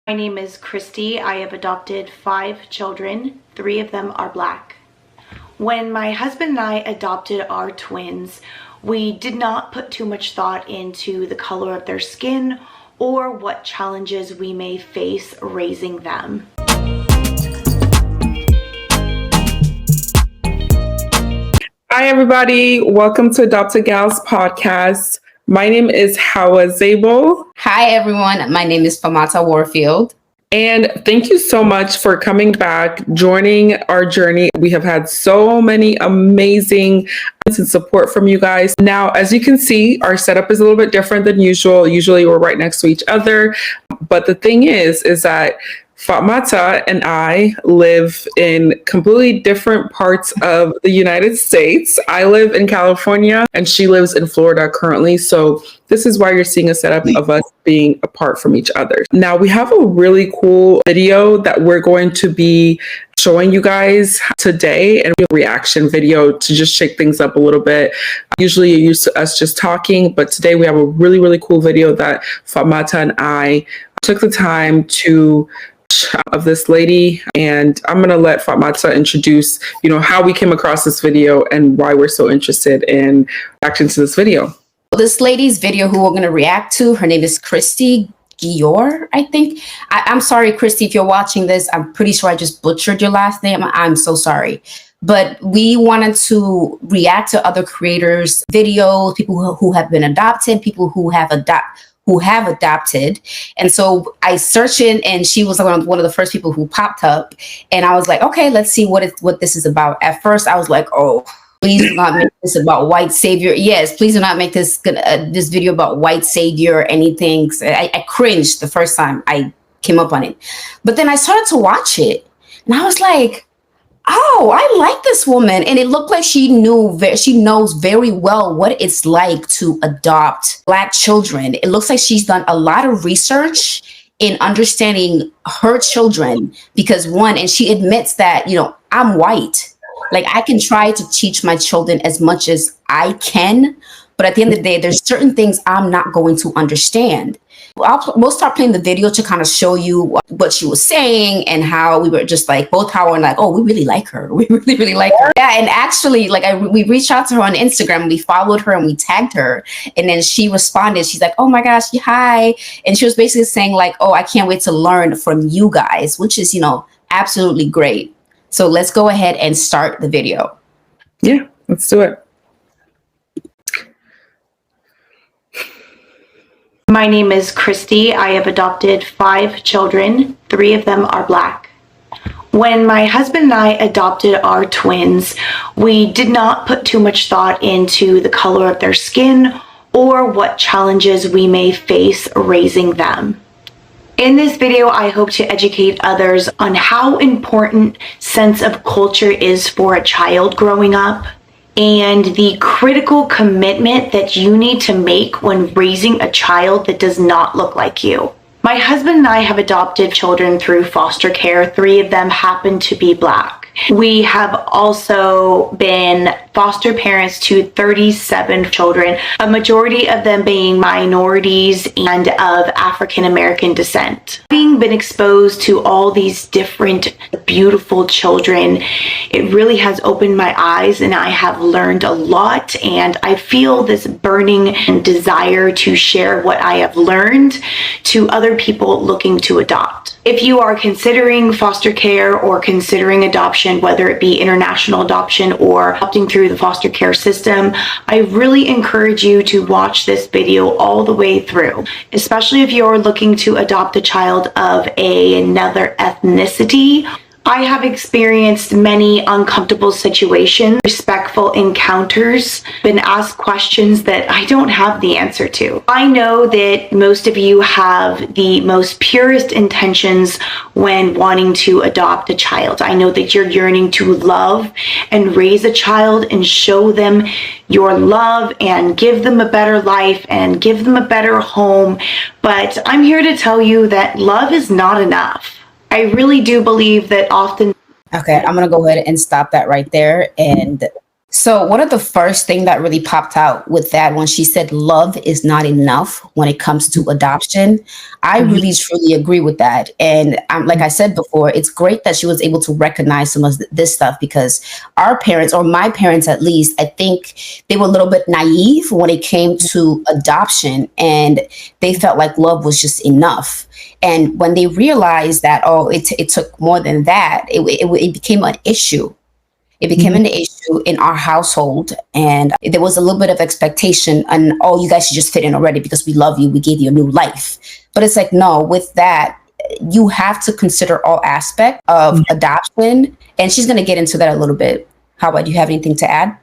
My name is Christy. I have adopted 5 children. 3 of them are Black. When my husband and I adopted our twins, we did not put too much thought into the color of their skin or what challenges we may face raising them. Hi, everybody. Welcome to Adopted Gals podcast. My name is Hawa Zabel. Hi, everyone. My name is Famata Warfield. And thank you so much for coming back, joining our journey. We have had so many amazing and support from you guys. Now, as you can see, our setup is a little bit different than usual. Usually we're right next to each other. But the thing is that Fatmata and I live in completely different parts of the United States. I live in California and she lives in Florida currently. So this is why you're seeing a setup of us being apart from each other. Now we have a really cool video that we're going to be showing you guys today, and a reaction video to just shake things up a little bit. Usually you're used to us just talking, but today we have a really, really cool video that Fatmata and I took the time to of this lady, and I'm gonna let Fatmata introduce, how we came across this video and why we're so interested in reacting to this video. This lady's video who we're gonna react to, her name is Christy Gior, I think. I'm sorry, Christy, if you're watching this. I'm pretty sure I just butchered your last name. I'm so sorry. But we wanted to react to other creators' videos, people who have been adopted, people who have adopted. And so I searched it, and she was one of the first people who popped up. And I was like, okay, let's see what this is about. At first, I was like, oh, please do not make this about white savior. Yes, please do not make this video about white savior or anything. I cringed the first time I came up on it. But then I started to watch it, and I was like, oh, I like this woman. And it looked like she knows very well what it's like to adopt Black children. It looks like she's done a lot of research in understanding her children because and she admits that, I'm white. Like, I can try to teach my children as much as I can, but at the end of the day, there's certain things I'm not going to understand. We'll start playing the video to kind of show you what she was saying and how we were just like, both Howard and like, oh, we really like her. We really, really like her. Yeah, and actually, we reached out to her on Instagram, we followed her and we tagged her. And then she responded. She's like, oh my gosh, hi. And she was basically saying like, oh, I can't wait to learn from you guys, which is, absolutely great. So let's go ahead and start the video. Yeah, let's do it. My name is Christy. I have adopted 5 children. 3 of them are Black. When my husband and I adopted our twins, we did not put too much thought into the color of their skin or what challenges we may face raising them. In this video, I hope to educate others on how important sense of culture is for a child growing up and the critical commitment that you need to make when raising a child that does not look like you. My husband and I have adopted children through foster care. 3 of them happen to be Black. We have also been foster parents to 37 children, a majority of them being minorities and of African American descent. Having been exposed to all these different beautiful children, it really has opened my eyes, and I have learned a lot, and I feel this burning desire to share what I have learned to other people looking to adopt. If you are considering foster care or considering adoption, whether it be international adoption or opting through the foster care system, I really encourage you to watch this video all the way through, especially if you're looking to adopt a child of another ethnicity. I have experienced many uncomfortable situations, respectful encounters, been asked questions that I don't have the answer to. I know that most of you have the most purest intentions when wanting to adopt a child. I know that you're yearning to love and raise a child and show them your love and give them a better life and give them a better home. But I'm here to tell you that love is not enough. I really do believe that often. Okay, I'm going to go ahead and stop that right there. And So one of the first thing that really popped out with that when she said love is not enough when it comes to adoption, I really truly agree with that. And like I said before, it's great that she was able to recognize some of this stuff because our parents, or my parents at least, I think they were a little bit naive when it came to adoption, and they felt like love was just enough. And when they realized that, oh, it took more than that, it became an issue. It became an issue in our household, and there was a little bit of expectation and, oh, you guys should just fit in already because we love you. We gave you a new life. But it's like, no, with that, you have to consider all aspects of adoption. And she's going to get into that a little bit. How about, you have anything to add?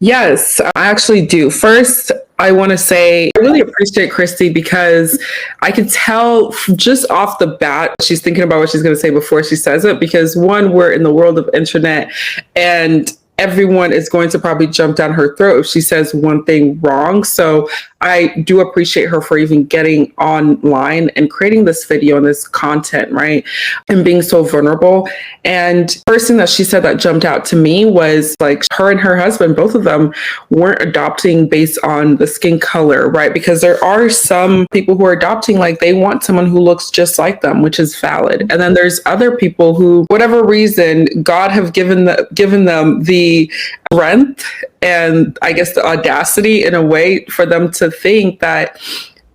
Yes, I actually do. First, I want to say I really appreciate Christy because I could tell just off the bat she's thinking about what she's going to say before she says it. Because one, we're in the world of internet, and everyone is going to probably jump down her throat if she says one thing wrong. So I do appreciate her for even getting online and creating this video and this content, right? And being so vulnerable. And first thing that she said that jumped out to me was like her and her husband, both of them weren't adopting based on the skin color, right? Because there are some people who are adopting like they want someone who looks just like them, which is valid. And then there's other people who, whatever reason, God have given them the strength and I guess the audacity in a way for them to think that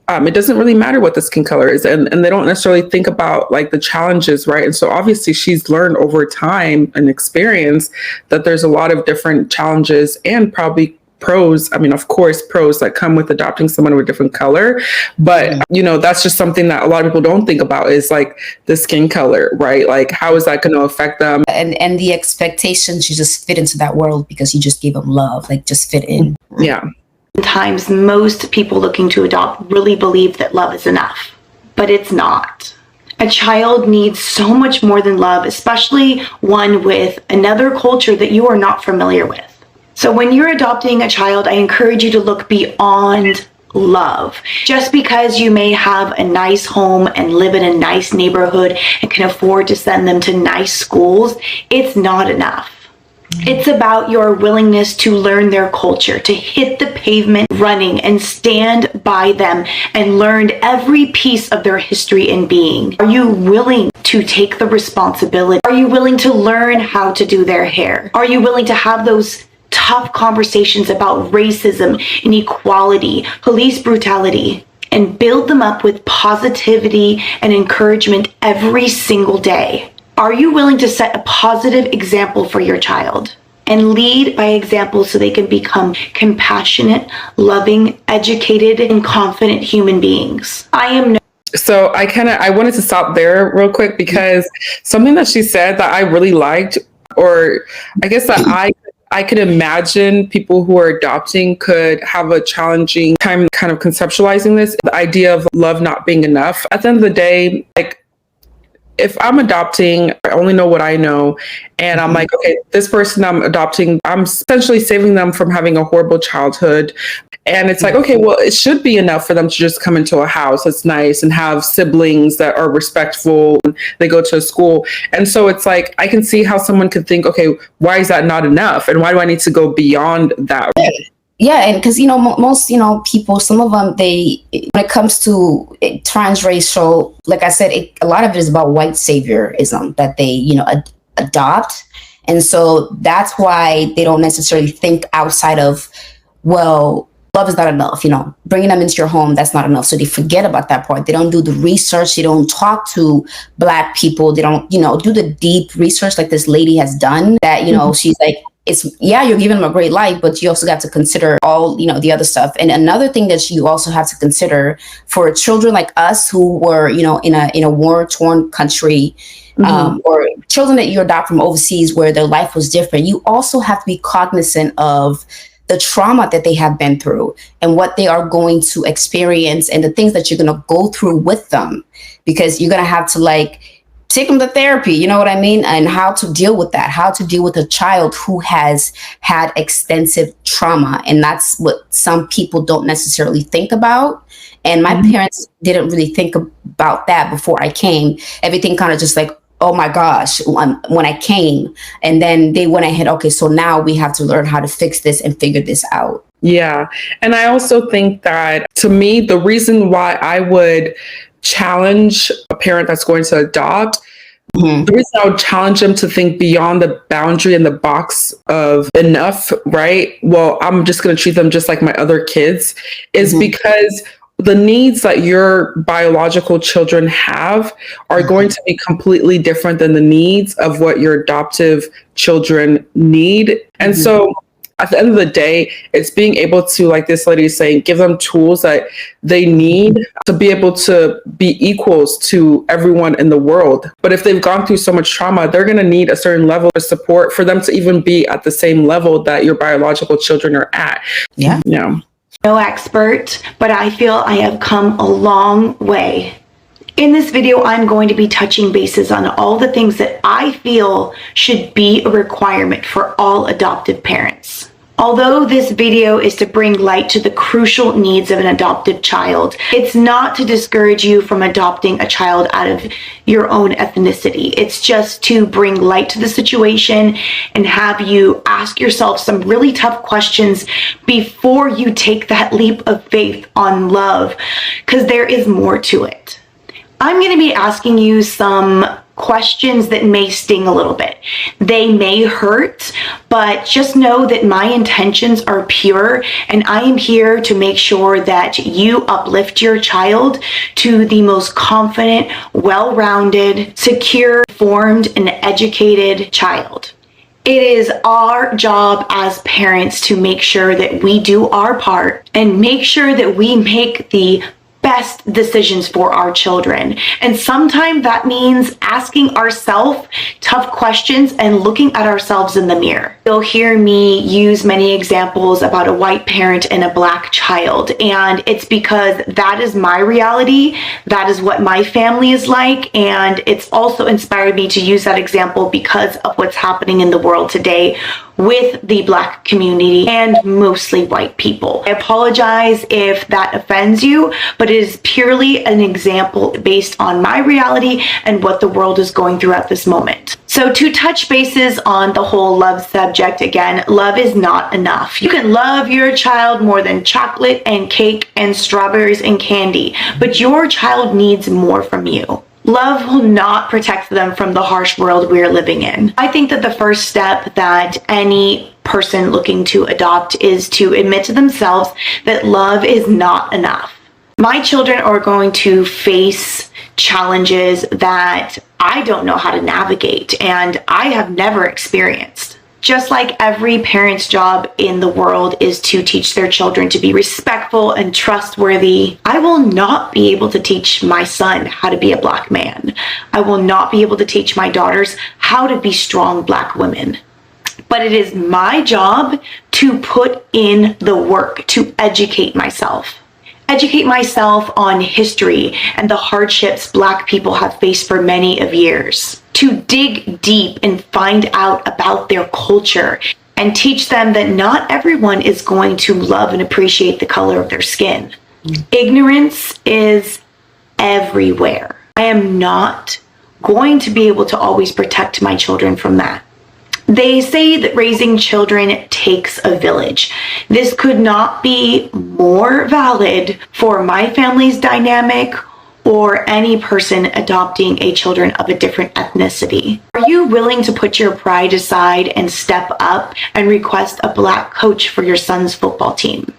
it doesn't really matter what the skin color is. And they don't necessarily think about like the challenges, right? And so obviously she's learned over time and experience that there's a lot of different challenges and probably pros. I mean, of course, pros that come with adopting someone with a different color. But, you know, that's just something that a lot of people don't think about is like the skin color, right? Like, how is that going to affect them? And the expectations, you just fit into that world because you just gave them love, like just fit in. Yeah. Sometimes most people looking to adopt really believe that love is enough, but it's not. A child needs so much more than love, especially one with another culture that you are not familiar with. So when you're adopting a child, I encourage you to look beyond love. Just because you may have a nice home and live in a nice neighborhood and can afford to send them to nice schools, it's not enough. It's about your willingness to learn their culture, to hit the pavement running and stand by them and learn every piece of their history and being. Are you willing to take the responsibility? Are you willing to learn how to do their hair? Are you willing to have those tough conversations about racism, inequality, police brutality, and build them up with positivity and encouragement every single day? Are you willing to set a positive example for your child and lead by example so they can become compassionate, loving, educated, and confident human beings? So I wanted to stop there real quick because something that she said that I really liked, or I guess that I could imagine people who are adopting could have a challenging time kind of conceptualizing this, the idea of love not being enough. At the end of the day, like if I'm adopting, I only know what I know. And I'm like, okay, this person I'm adopting, I'm essentially saving them from having a horrible childhood. And it's like, okay, well, it should be enough for them to just come into a house that's nice and have siblings that are respectful. And they go to a school. And so it's like, I can see how someone could think, okay, why is that not enough? And why do I need to go beyond that? Yeah, and because, most, people, some of them, when it comes to transracial, like I said, a lot of it is about white saviorism that they, adopt. And so that's why they don't necessarily think outside of, well, love is not enough, bringing them into your home, that's not enough. So they forget about that part. They don't do the research. They don't talk to Black people. They don't, do the deep research like this lady has done that, she's like, you're giving them a great life, but you also got to consider all, the other stuff. And another thing that you also have to consider for children like us who were, in a war-torn country, or children that you adopt from overseas where their life was different, you also have to be cognizant of the trauma that they have been through and what they are going to experience and the things that you're going to go through with them, because you're going to have to take them to therapy, you know what I mean? And how to deal with that, how to deal with a child who has had extensive trauma. And that's what some people don't necessarily think about. And my parents didn't really think about that before I came. Everything kind of just like, oh my gosh, when I came. And then they went ahead, okay, so now we have to learn how to fix this and figure this out. Yeah. And I also think that, to me, the reason why I would challenge a parent that's going to adopt, the reason I would challenge them to think beyond the boundary and the box of enough, right? Well, I'm just going to treat them just like my other kids, is because the needs that your biological children have are going to be completely different than the needs of what your adoptive children need. And so at the end of the day, it's being able to, like this lady is saying, give them tools that they need to be able to be equals to everyone in the world. But if they've gone through so much trauma, they're going to need a certain level of support for them to even be at the same level that your biological children are at. Yeah. Yeah. No expert, but I feel I have come a long way. In this video, I'm going to be touching bases on all the things that I feel should be a requirement for all adoptive parents. Although this video is to bring light to the crucial needs of an adoptive child, it's not to discourage you from adopting a child out of your own ethnicity. It's just to bring light to the situation and have you ask yourself some really tough questions before you take that leap of faith on love, because there is more to it. I'm going to be asking you some questions that may sting a little bit. They may hurt, but just know that my intentions are pure, and I am here to make sure that you uplift your child to the most confident, well-rounded, secure, informed, and educated child. It is our job as parents to make sure that we do our part and make sure that we make the best decisions for our children. And sometimes that means asking ourselves tough questions and looking at ourselves in the mirror. You'll hear me use many examples about a white parent and a black child, and it's because that is my reality. That is what my family is like, and it's also inspired me to use that example because of what's happening in the world today with the Black community and mostly white people. I apologize if that offends you, but it is purely an example based on my reality and what the world is going through at this moment. So to touch bases on the whole love subject again, love is not enough. You can love your child more than chocolate and cake and strawberries and candy, but your child needs more from you. Love will not protect them from the harsh world we're living in. I think that the first step that any person looking to adopt is to admit to themselves that love is not enough. My children are going to face challenges that I don't know how to navigate and I have never experienced. Just like every parent's job in the world is to teach their children to be respectful and trustworthy, I will not be able to teach my son how to be a Black man. I will not be able to teach my daughters how to be strong Black women. But it is my job to put in the work to educate myself. Educate myself on history and the hardships Black people have faced for many of years. To dig deep and find out about their culture and teach them that not everyone is going to love and appreciate the color of their skin. Ignorance is everywhere. I am not going to be able to always protect my children from that. They say that raising children takes a village. This could not be more valid for my family's dynamic or any person adopting a children of a different ethnicity. Are you willing to put your pride aside and step up and request a Black coach for your son's football team?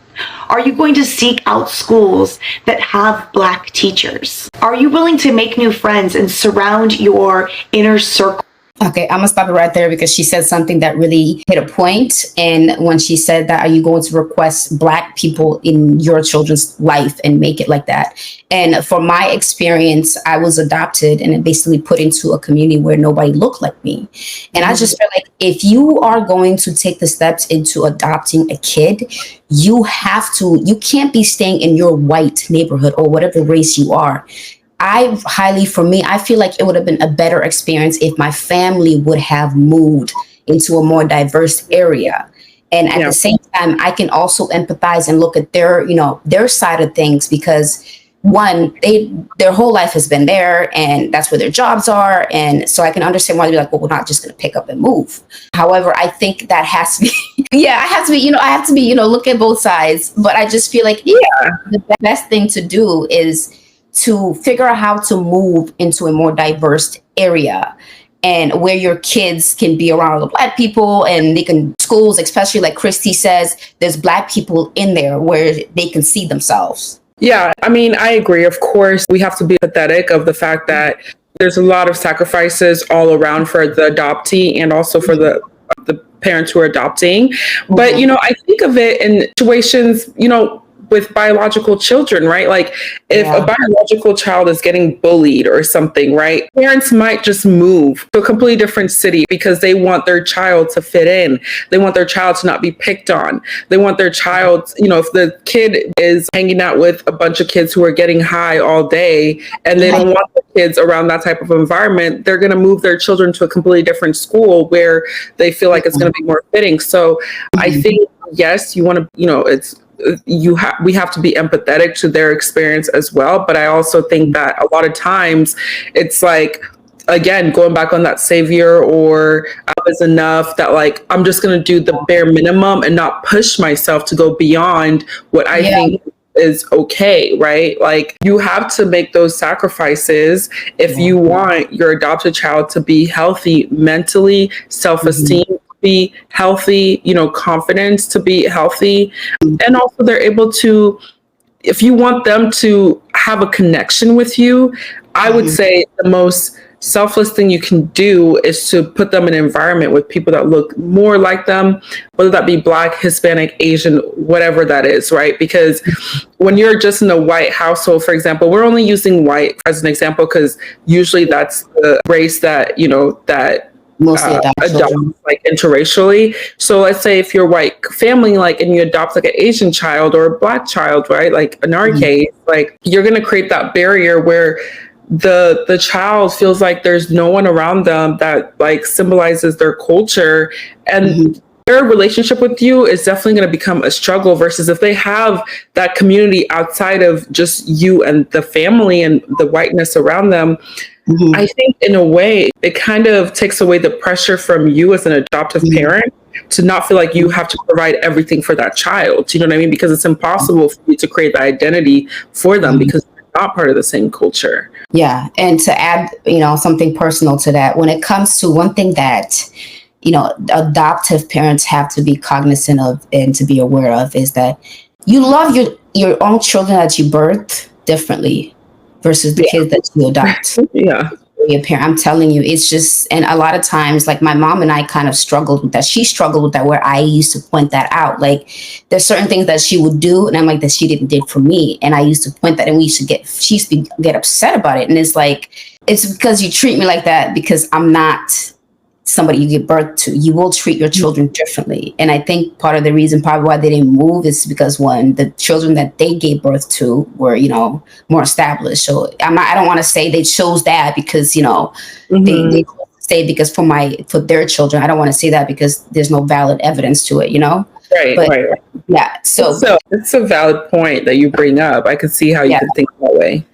Are you going to seek out schools that have Black teachers? Are you willing to make new friends and surround your inner circle? Okay, I'm gonna stop it right there because she said something that really hit a point. And when she said that, are you going to request Black people in your children's life and make it like that? And from my experience, I was adopted and basically put into a community where nobody looked like me. And I just feel like if you are going to take the steps into adopting a kid, you can't be staying in your white neighborhood or whatever race you are. I feel like it would have been a better experience if my family would have moved into a more diverse area. And at the same time, I can also empathize and look at their side of things, because one, their whole life has been there, and that's where their jobs are. And so I can understand why they're like, well, we're not just going to pick up and move. However, I think that has to be, I have to be, look at both sides. But I just feel like the best thing to do is to figure out how to move into a more diverse area, and where your kids can be around other Black people, and they can schools, especially like Christy says, there's Black people in there where they can see themselves. Yeah, I mean, I agree. Of course, we have to be pathetic of the fact that there's a lot of sacrifices all around for the adoptee and also for the parents who are adopting. But, I think of it in situations, with biological children, right? Like if a biological child is getting bullied or something, right? Parents might just move to a completely different city because they want their child to fit in. They want their child to not be picked on. They want their child, if the kid is hanging out with a bunch of kids who are getting high all day and they don't want the kids around that type of environment, they're going to move their children to a completely different school where they feel like it's going to be more fitting. So I think, yes, you want to, we have to be empathetic to their experience as well. But I also think that a lot of times it's like, again, going back on that savior or I was enough, that like, I'm just going to do the bare minimum and not push myself to go beyond what I think is okay, right? Like you have to make those sacrifices if you want your adopted child to be healthy mentally, self-esteem, be healthy, confidence to be healthy. And also they're able to, if you want them to have a connection with you, I would say the most selfless thing you can do is to put them in an environment with people that look more like them, whether that be Black, Hispanic, Asian, whatever that is, right? Because when you're just in a white household, for example, we're only using white as an example because usually that's the race that, that mostly adopt like interracially. So let's say if you're white family, like, and you adopt like an Asian child or a Black child, right? Like in our case, like you're going to create that barrier where the child feels like there's no one around them that like symbolizes their culture, and their relationship with you is definitely going to become a struggle versus if they have that community outside of just you and the family and the whiteness around them. I think in a way, it kind of takes away the pressure from you as an adoptive parent to not feel like you have to provide everything for that child. You know what I mean? Because it's impossible for you to create the identity for them because they're not part of the same culture. Yeah. And to add, something personal to that, when it comes to one thing that, adoptive parents have to be cognizant of and to be aware of is that you love your own children that you birth differently versus the kids that you adopt. Your parent, I'm telling you, it's just, and a lot of times, like my mom and I kind of struggled with that. She struggled with that, where I used to point that out. Like there's certain things that she would do, and I'm like, that she didn't did for me, and I used to point that, and she used to get upset about it, and it's like, it's because you treat me like that because I'm not somebody you give birth to. You will treat your children differently. And I think part of the reason probably why they didn't move is because one, the children that they gave birth to were, more established. So I don't want to say they chose that because, they stayed because for their children. I don't want to say that because there's no valid evidence to it, Right. Yeah. So it's a valid point that you bring up. I could see how you could think that way.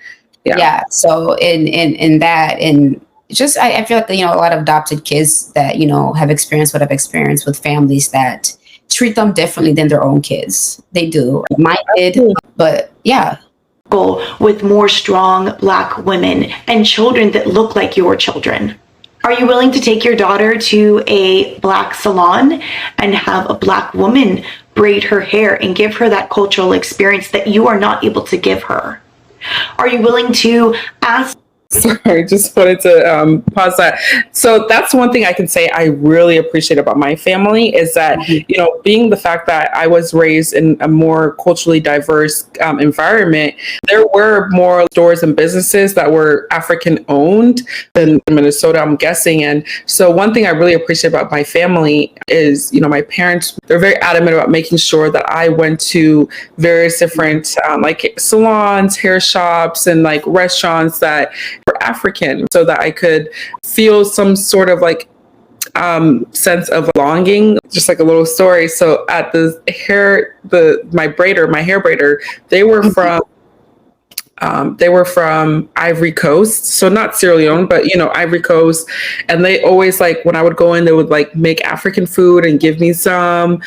Yeah. So in that, and just I feel like a lot of adopted kids that have experienced what I've experienced with families that treat them differently than their own kids. They do. Mine did, but yeah. With more strong Black women and children that look like your children. Are you willing to take your daughter to a Black salon and have a Black woman braid her hair and give her that cultural experience that you are not able to give her? Are you willing to ask? Sorry, just wanted to pause that. So that's one thing I can say I really appreciate about my family is that, being the fact that I was raised in a more culturally diverse environment, there were more stores and businesses that were African owned than Minnesota, I'm guessing. And so one thing I really appreciate about my family is, my parents, they're very adamant about making sure that I went to various different like salons, hair shops, and like restaurants that were African, so that I could feel some sort of like sense of belonging. Just like a little story. So at my hair braider, they were from They were from Ivory Coast, so not Sierra Leone, but Ivory Coast. And they always, like, when I would go in, they would like make African food and give me some.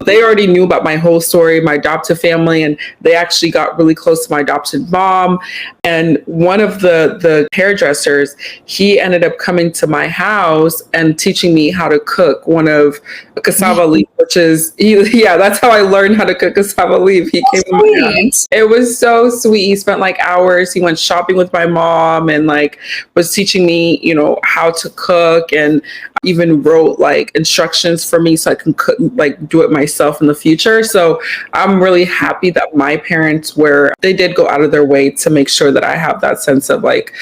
They already knew about my whole story, my adoptive family, and they actually got really close to my adopted mom. And one of the hairdressers, he ended up coming to my house and teaching me how to cook one of a cassava leaf, which is, yeah, that's how I learned how to cook cassava leaf. He came to my house. It was so sweet. He spent like hours. He went shopping with my mom and like was teaching me, how to cook, and even wrote like instructions for me so I can cook, like do it myself in the future. So I'm really happy that my parents they did go out of their way to make sure that I have that sense of like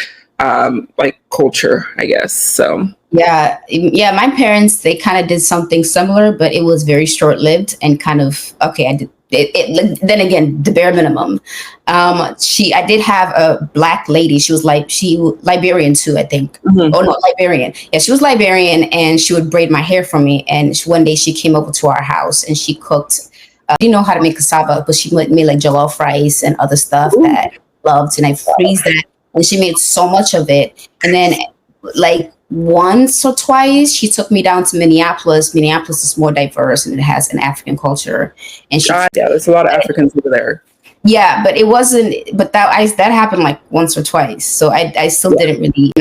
culture, I guess. So yeah, my parents, they kind of did something similar, but it was very short lived and kind of okay. I did then again, the bare minimum. I did have a Black lady. She was Liberian too, I think. Mhm. Oh no, Liberian. Yeah, she was Liberian, and she would braid my hair for me. And one day she came over to our house and she cooked. Didn't know how to make cassava, but she made like jollof rice and other stuff that I loved, and I freeze that. And she made so much of it. And then, like once or twice, she took me down to Minneapolis. Minneapolis is more diverse and it has an African culture. And yeah, there's a lot of Africans over there. yeah, but it wasn't. But that happened like once or twice. So I still didn't really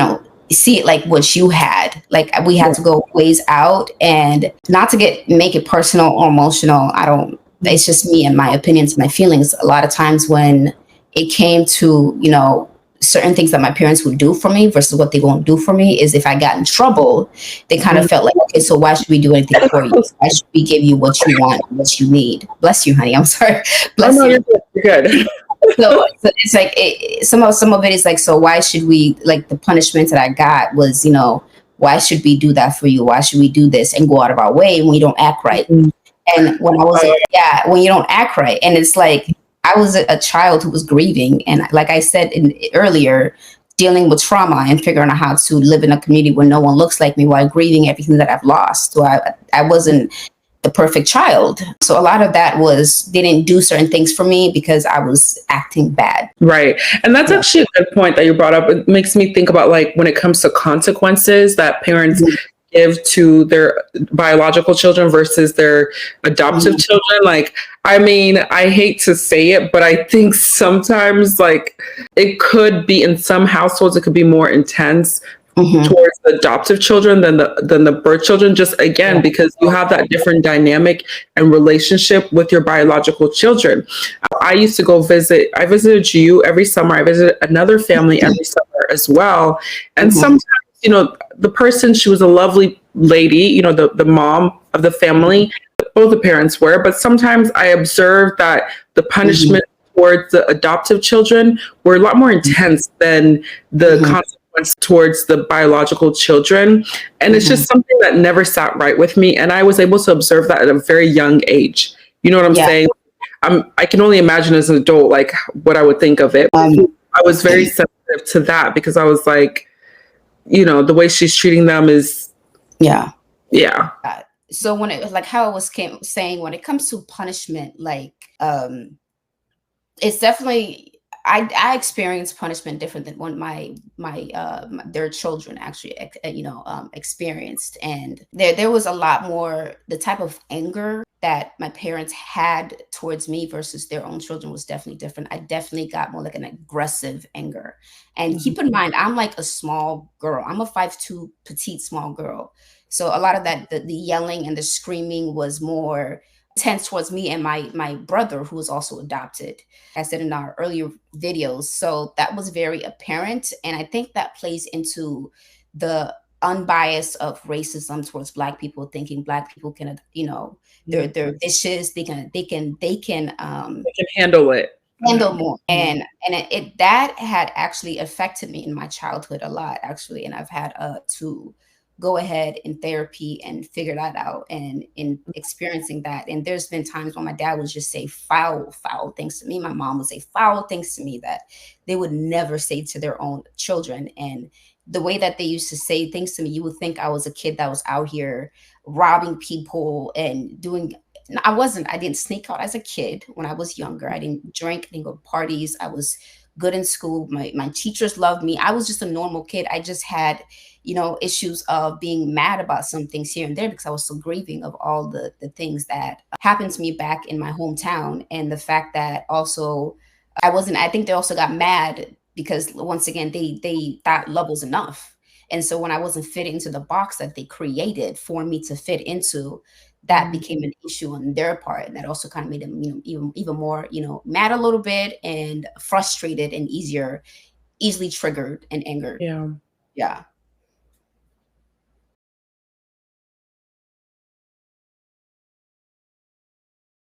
see it like what you had. Like we had to go ways out, and not to make it personal or emotional. I don't. It's just me and my opinions, my feelings. A lot of times when it came to certain things that my parents would do for me versus what they won't do for me, is if I got in trouble, they kind of felt like, okay, so why should we do anything for you? Why should we give you what you want, what you need? Bless you, honey. I'm sorry. Bless you. You're good. So it's like some of it is like, so why should we, like the punishment that I got was, why should we do that for you? Why should we do this and go out of our way when you don't act right? Mhm. And when I was when you don't act right, and it's like I was a child who was grieving, and like I said earlier, dealing with trauma and figuring out how to live in a community where no one looks like me while grieving everything that I've lost. So I wasn't the perfect child. So a lot of that was, they didn't do certain things for me because I was acting bad. Right. And that's actually a good point that you brought up. It makes me think about like when it comes to consequences that parents give to their biological children versus their adoptive children. Like, I mean, I hate to say it, but I think sometimes like it could be, in some households, it could be more intense towards the adoptive children than the birth children, just again because you have that different dynamic and relationship with your biological children. I used to I visited you every summer. I visited another family every summer as well. And sometimes, the person, she was a lovely lady, the mom of the family, both the parents were, but sometimes I observed that the punishment towards the adoptive children were a lot more intense than the consequence towards the biological children. And it's just something that never sat right with me. And I was able to observe that at a very young age. You know what I'm saying? I can only imagine as an adult, like what I would think of it. I was very sensitive to that because I was like, the way she's treating them is, yeah. So when it, like how I was saying, when it comes to punishment, like, it's definitely, I experience punishment different than what their children actually experienced, and there was a lot more, the type of anger that my parents had towards me versus their own children was definitely different. I definitely got more like an aggressive anger. And keep in mind, I'm like a small girl. I'm a 5'2" petite small girl. So a lot of that, the yelling and the screaming was more intense towards me and my brother, who was also adopted, as I said in our earlier videos. So that was very apparent. And I think that plays into the unbiased of racism towards Black people, thinking Black people can, they're vicious. They can handle it. Handle more. And that had actually affected me in my childhood a lot, actually. And I've had to go ahead in therapy and figure that out, and in experiencing that. And there's been times when my dad would just say foul things to me. My mom would say foul things to me that they would never say to their own children. And the way that they used to say things to me, you would think I was a kid that was out here robbing people and doing. I didn't sneak out as a kid when I was younger. I didn't drink, I didn't go to parties. I was good in school. My teachers loved me. I was just a normal kid. I just had, issues of being mad about some things here and there because I was so grieving of all the things that happened to me back in my hometown. And the fact that also I think they also got mad because once again, they thought love was enough. And so when I wasn't fit into the box that they created for me to fit into, that became an issue on their part. And that also kind of made them, even more, mad a little bit and frustrated and easily triggered and angered. Yeah. Yeah.